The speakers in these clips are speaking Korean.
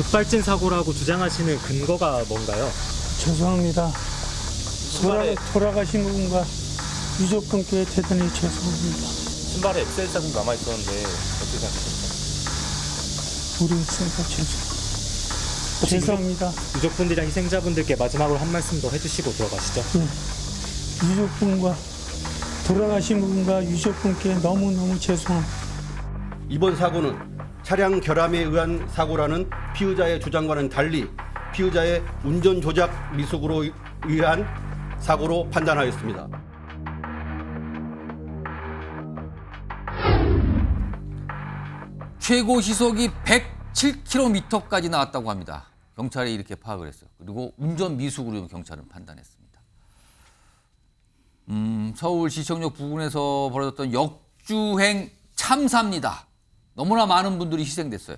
급발진 사고라고 주장하시는 근거가 뭔가요? 죄송합니다. 돌아가신 분과 유족분께 대단히 죄송합니다. 신발에 엑셀 자국 남아 있었는데 어떻게 생각하십니까? 모르겠습니다. 죄송합니다. 유족분들이랑 희생자분들께 마지막으로 한 말씀 더 해주시고 들어가시죠. 네. 유족분과 돌아가신 분과 유족분께 너무너무 죄송합니다. 이번 사고는 차량 결함에 의한 사고라는 피의자의 주장과는 달리 피의자의 운전 조작 미숙으로 의한 사고로 판단하였습니다. 최고 시속이 107km까지 나왔다고 합니다. 경찰이 이렇게 파악을 했어요. 그리고 운전 미숙으로 경찰은 판단했습니다. 서울 시청역 부근에서 벌어졌던 역주행 참사입니다. 너무나 많은 분들이 희생됐어요.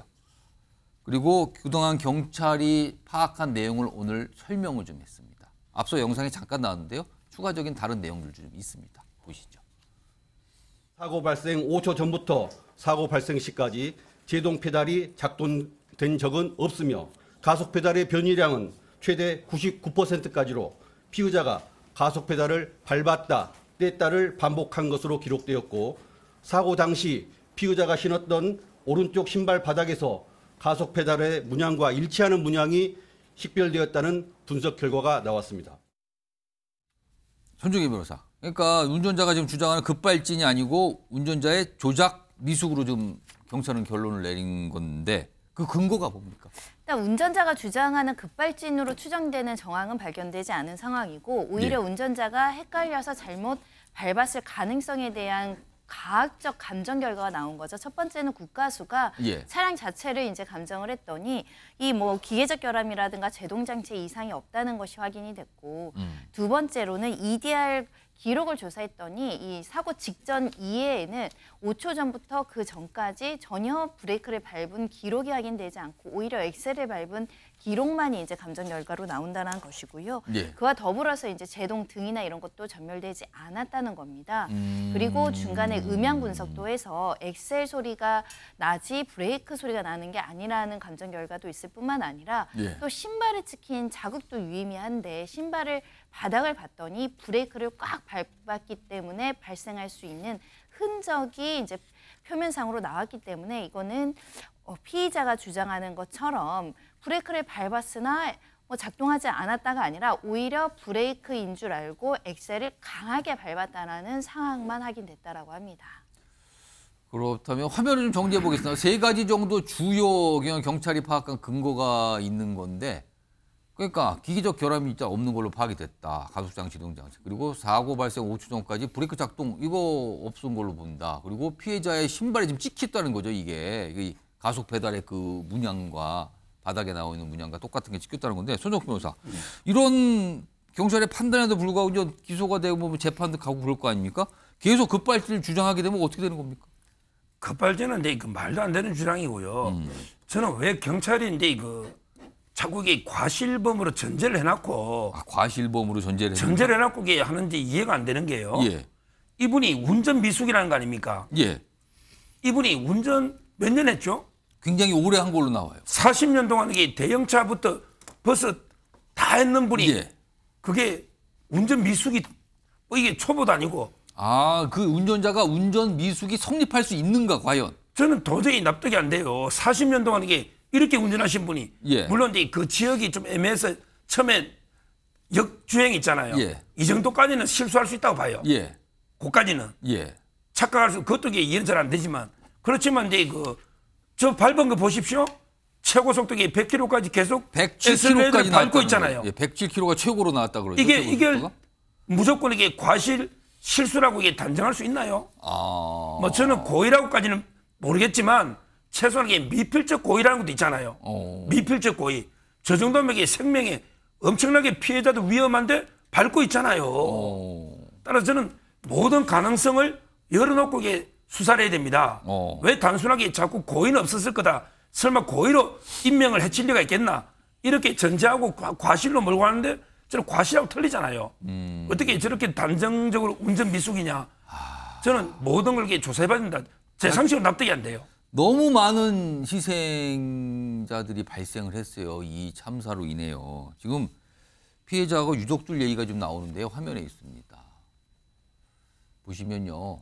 그리고 그동안 경찰이 파악한 내용을 오늘 설명을 좀 했습니다. 앞서 영상에 잠깐 나왔는데요. 추가적인 다른 내용들 좀 있습니다. 보시죠. 사고 발생 5초 전부터 사고 발생 시까지 제동 페달이 작동된 적은 없으며 가속 페달의 변이량은 최대 99%까지로 피의자가 가속 페달을 밟았다 뗐다를 반복한 것으로 기록되었고 사고 당시 피의자가 신었던 오른쪽 신발 바닥에서 가속 페달의 문양과 일치하는 문양이 식별되었다는 분석 결과가 나왔습니다. 손정희 변호사. 그러니까 운전자가 지금 주장하는 급발진이 아니고 운전자의 조작 미숙으로 좀 경찰은 결론을 내린 건데 그 근거가 뭡니까? 일단 운전자가 주장하는 급발진으로 추정되는 정황은 발견되지 않은 상황이고 오히려 운전자가 헷갈려서 잘못 밟았을 가능성에 대한 과학적 감정 결과가 나온 거죠. 첫 번째는 국가수가 차량 자체를 이제 감정을 했더니 이 뭐 기계적 결함이라든가 제동 장치에 이상이 없다는 것이 확인이 됐고 두 번째로는 EDR 기록을 조사했더니 이 사고 직전 이후에는 5초 전부터 그 전까지 전혀 브레이크를 밟은 기록이 확인되지 않고 오히려 엑셀을 밟은 기록만이 이제 감정 결과로 나온다는 것이고요. 그와 더불어서 이제 제동 등이나 이런 것도 전멸되지 않았다는 겁니다. 그리고 중간에 음향 분석도 해서 엑셀 소리가 나지 브레이크 소리가 나는 게 아니라는 감정 결과도 있을 뿐만 아니라 또 신발에 찍힌 자국도 유의미한데 신발을 바닥을 봤더니 브레이크를 꽉 밟았기 때문에 발생할 수 있는 흔적이 이제 표면상으로 나왔기 때문에 이거는 피의자가 주장하는 것처럼 브레이크를 밟았으나 뭐 작동하지 않았다가 아니라 오히려 브레이크인 줄 알고 엑셀을 강하게 밟았다는 상황만 확인됐다라고 합니다. 그렇다면 화면을 좀 정리해 보겠습니다. 세 가지 정도 주요 경찰이 파악한 근거가 있는 건데 그러니까 기계적 결함이 진짜 없는 걸로 파악이 됐다. 가속장, 제동장치. 그리고 사고 발생 5초 전까지 브레이크 작동 이거 없은 걸로 본다. 그리고 피해자의 신발에 지금 찍혔다는 거죠. 이게 가속 페달의 그 문양과 바닥에 나와 있는 문양과 똑같은 게 찍혔다는 건데 손정희 변호사. 이런 경찰의 판단에도 불구하고 이제 기소가 되고 뭐 재판도 가고 그럴 거 아닙니까? 계속 급발진을 주장하게 되면 어떻게 되는 겁니까? 급발진은 이제 그 말도 안 되는 주장이고요. 저는 왜 경찰이 이제 자꾸 이게 과실범으로 전제를 해놨고 과실범으로 전제를 해놓고 이게 하는지 이해가 안 되는 게요. 이분이 운전 미숙이라는 거 아닙니까? 이분이 운전 몇 년 했죠? 굉장히 오래 한 걸로 나와요. 40년 동안 이게 대형차부터 버스 다 했는 분이 그게 운전 미숙이 이게 초보도 아니고 그 운전자가 운전 미숙이 성립할 수 있는가 과연? 저는 도저히 납득이 안 돼요. 40년 동안 이렇게 운전하신 분이 물론 이제 그 지역이 좀 애매해서 처음에 역주행 있잖아요. 이 정도까지는 실수할 수 있다고 봐요. 그까지는 착각할 수 그것도 이해는 잘 안 되지만 그렇지만 이제 저 밟은 거 보십시오. 최고 속도가 100km까지 계속 107km까지 밟고 있잖아요. 107km가 최고로 나왔다 그러죠. 이게 무조건 이게 과실 실수라고 이게 단정할 수 있나요? 뭐 저는 고의라고까지는 모르겠지만 최소한 이게 미필적 고의라는 것도 있잖아요. 미필적 고의. 저 정도면 이게 생명에 엄청나게 피해자도 위험한데 밟고 있잖아요. 따라서 저는 모든 가능성을 열어놓고 이게 수사를 해야 됩니다. 왜 단순하게 자꾸 고의는 없었을 거다. 설마 고의로 인명을 해칠 리가 있겠나. 이렇게 전제하고 과실로 몰고 가는데 저는 과실하고 틀리잖아요. 어떻게 저렇게 단정적으로 운전 미숙이냐. 저는 모든 걸 이렇게 조사해봐야 된다. 제 상식으로 납득이 안 돼요. 너무 많은 희생자들이 발생을 했어요. 이 참사로 인해요. 지금 피해자하고 유족들 얘기가 좀 나오는데요. 화면에 있습니다. 보시면요.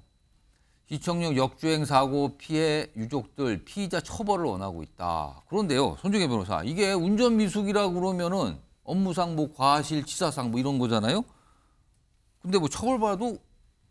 시청역 역주행 사고 피해 유족들 피의자 처벌을 원하고 있다. 그런데요. 손정혜 변호사, 이게 운전 미숙이라고 그러면은 업무상 뭐 과실치사상 뭐 이런 거잖아요. 근데 뭐 처벌받아도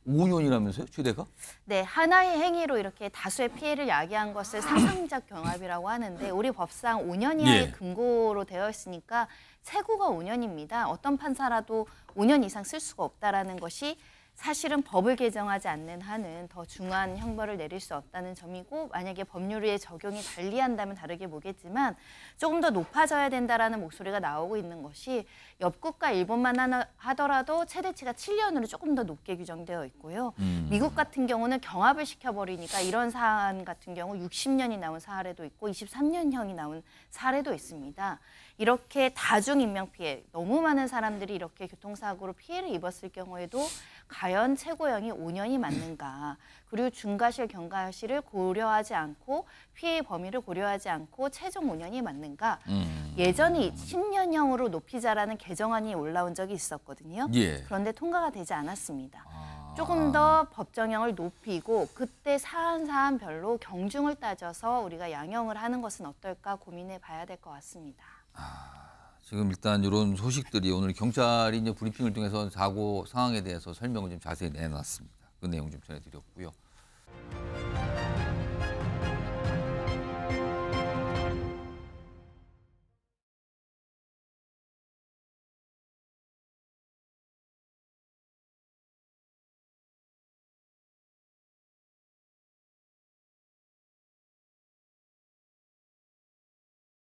5년이라면서요, 최대가? 네, 하나의 행위로 이렇게 다수의 피해를 야기한 것을 상상적 경합이라고 하는데 우리 법상 5년 이하의 예. 금고로 되어 있으니까 최고가 5년입니다. 어떤 판사라도 5년 이상 쓸 수가 없다라는 것이 사실은 법을 개정하지 않는 한은 더 중한 형벌을 내릴 수 없다는 점이고 만약에 법률의 적용이 달리한다면 다르게 보겠지만 조금 더 높아져야 된다라는 목소리가 나오고 있는 것이 옆국가 일본만 하더라도 최대치가 7년으로 조금 더 높게 규정되어 있고요. 미국 같은 경우는 경합을 시켜버리니까 이런 사안 같은 경우 60년이 나온 사례도 있고 23년형이 나온 사례도 있습니다. 이렇게 다중인명피해, 너무 많은 사람들이 이렇게 교통사고로 피해를 입었을 경우에도 과연 최고형이 5년이 맞는가. 그리고 중과실, 경과실을 고려하지 않고 피해 범위를 고려하지 않고 최종 5년이 맞는가. 예전에 10년형으로 높이자라는 개정안이 올라온 적이 있었거든요. 예. 그런데 통과가 되지 않았습니다. 조금 더 법정형을 높이고 그때 사안별로 경중을 따져서 우리가 양형을 하는 것은 어떨까 고민해 봐야 될 것 같습니다. 지금 일단 이런 소식들이 오늘 경찰이 이제 브리핑을 통해서 사고 상황에 대해서 설명을 좀 자세히 내놨습니다. 그 내용 좀 전해드렸고요.